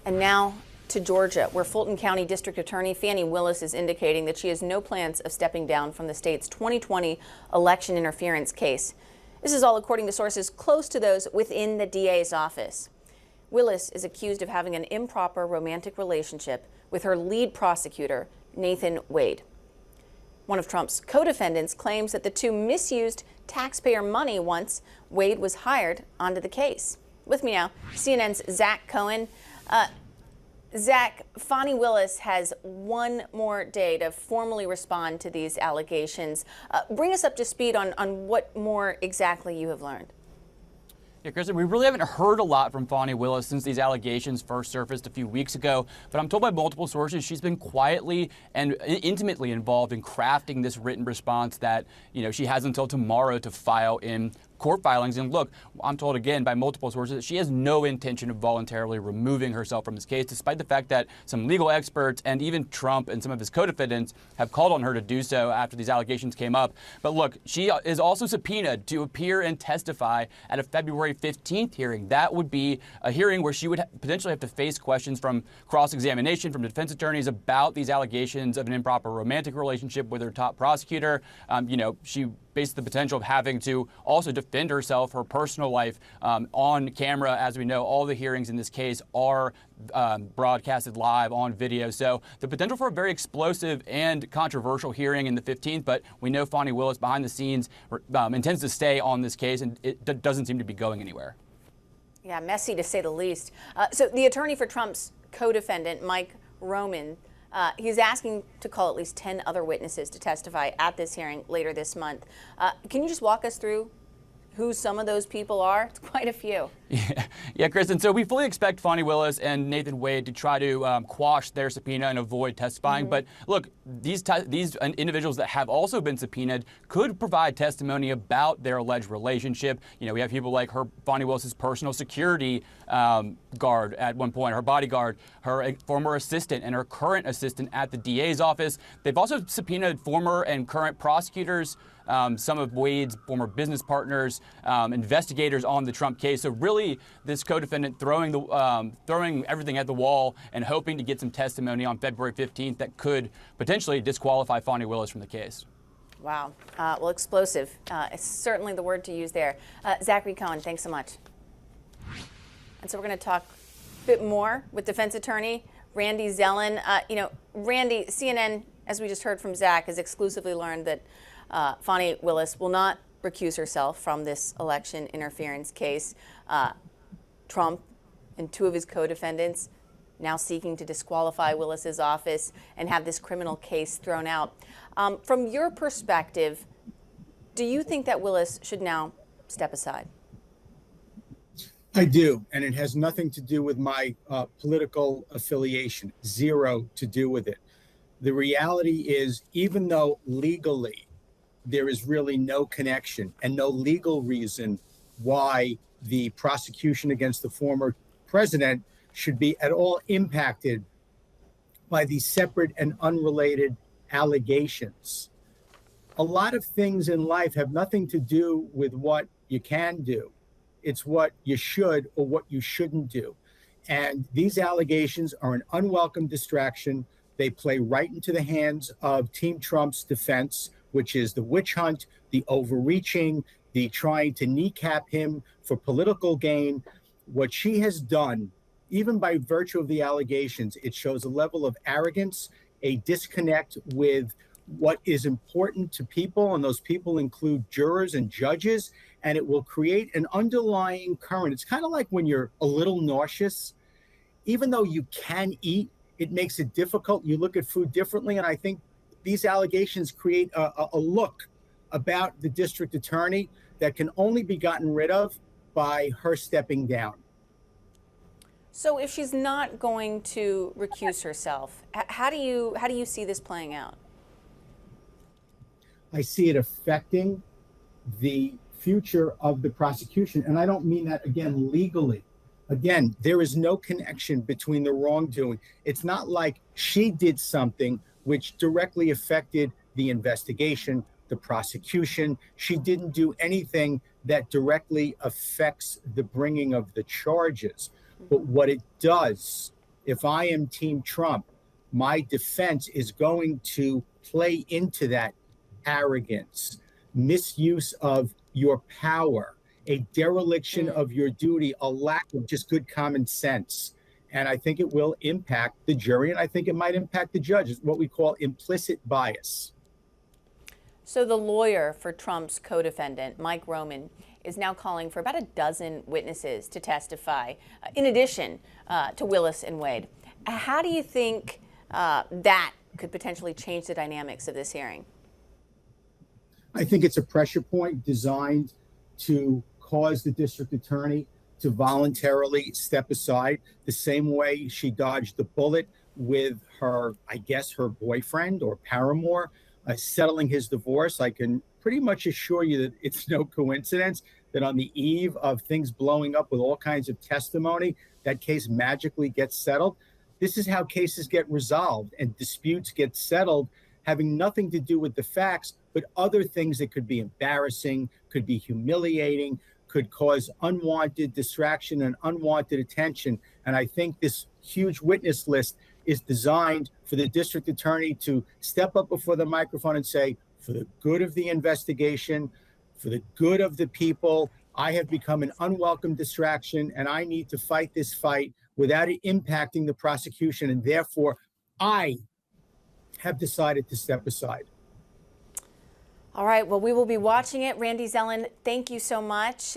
And now to Georgia, where Fulton County District Attorney Fani Willis is indicating that she has no plans of stepping down from the state's 2020 election interference case. This is all according to sources close to those within the DA's office. Willis is accused of having an improper romantic relationship with her lead prosecutor, Nathan Wade. One of Trump's co-defendants claims that the two misused taxpayer money once Wade was hired onto the case. With me now, CNN's Zach Cohen. Zach, Fani Willis has one more day to formally respond to these allegations. Bring us up to speed on what more exactly you have learned. Yeah, Kristen, we really haven't heard a lot from Fani Willis since these allegations first surfaced a few weeks ago. But I'm told by multiple sources she's been quietly and intimately involved in crafting this written response that, she has until tomorrow to file in court filings. And look, I'm told again by multiple sources that she has no intention of voluntarily removing herself from this case, despite the fact that some legal experts and even Trump and some of his co-defendants have called on her to do so after these allegations came up. But look, she is also subpoenaed to appear and testify at a February 15th hearing. That would be a hearing where she would potentially have to face questions from cross-examination from defense attorneys about these allegations of an improper romantic relationship with her top prosecutor. She faced the potential of having to also defend herself, her personal life, on camera. As we know, all the hearings in this case are broadcasted live on video. So the potential for a very explosive and controversial hearing in the 15th, but we know Fani Willis behind the scenes intends to stay on this case, and it doesn't seem to be going anywhere. Yeah, messy to say the least. So the attorney for Trump's co-defendant, Mike Roman, he's asking to call at least 10 other witnesses to testify at this hearing later this month. Can you just walk us through who some of those people are? It's quite a few. Yeah, Kristen. So we fully expect Fani Willis and Nathan Wade to try to quash their subpoena and avoid testifying. But look, these individuals that have also been subpoenaed could provide testimony about their alleged relationship. We have people like Fani Willis's personal security guard at one point, her bodyguard, her former assistant, and her current assistant at the DA's office. They've also subpoenaed former and current prosecutors, some of Wade's former business partners, investigators on the Trump case. So really, this co-defendant throwing everything at the wall and hoping to get some testimony on February 15th that could potentially disqualify Fani Willis from the case. Wow. Well, explosive. It's certainly the word to use there. Zachary Cohen, thanks so much. And so we're going to talk a bit more with defense attorney Randy Zellen. Randy, CNN, as we just heard from Zach, has exclusively learned that Fani Willis will not recuse herself from this election interference case. Trump and two of his co-defendants now seeking to disqualify Willis's office and have this criminal case thrown out. From your perspective, do you think that Willis should now step aside? I do, and it has nothing to do with my political affiliation, zero to do with it. The reality is, even though legally there is really no connection and no legal reason why the prosecution against the former president should be at all impacted by these separate and unrelated allegations. A lot of things in life have nothing to do with what you can do. It's what you should or what you shouldn't do. And these allegations are an unwelcome distraction. They play right into the hands of Team Trump's defense, which is the witch hunt, the overreaching, the trying to kneecap him for political gain. What she has done, even by virtue of the allegations, it shows a level of arrogance, a disconnect with what is important to people, and those people include jurors and judges, and it will create an underlying current. It's kind of like when you're a little nauseous, even though you can eat, it makes it difficult. You look at food differently, and I think these allegations create a look about the district attorney that can only be gotten rid of by her stepping down. So if she's not going to recuse herself, how do you see this playing out? I see it affecting the future of the prosecution. And I don't mean that, again, legally. Again, there is no connection between the wrongdoing. It's not like she did something which directly affected the investigation, the prosecution. She didn't do anything that directly affects the bringing of the charges. But what it does if I am Team Trump, my defense is going to play into that arrogance, misuse of your power, a dereliction of your duty, a lack of just good common sense. And I think it will impact the jury, and I think it might impact the judge. It's what we call implicit bias. So the lawyer for Trump's co-defendant, Mike Roman, is now calling for about a dozen witnesses to testify, in addition to Willis and Wade. How do you think that could potentially change the dynamics of this hearing? I think it's a pressure point designed to cause the district attorney to voluntarily step aside, the same way she dodged the bullet with her, I guess, her boyfriend or paramour settling his divorce. I can pretty much assure you that it's no coincidence that on the eve of things blowing up with all kinds of testimony, that case magically gets settled. This is how cases get resolved and disputes get settled, having nothing to do with the facts, but other things that could be embarrassing, could be humiliating, could cause unwanted distraction and unwanted attention. And I think this huge witness list is designed for the district attorney to step up before the microphone and say, for the good of the investigation, for the good of the people, I have become an unwelcome distraction and I need to fight this fight without it impacting the prosecution. And therefore, I have decided to step aside. All right, well, we will be watching it. Randy Zellen, thank you so much.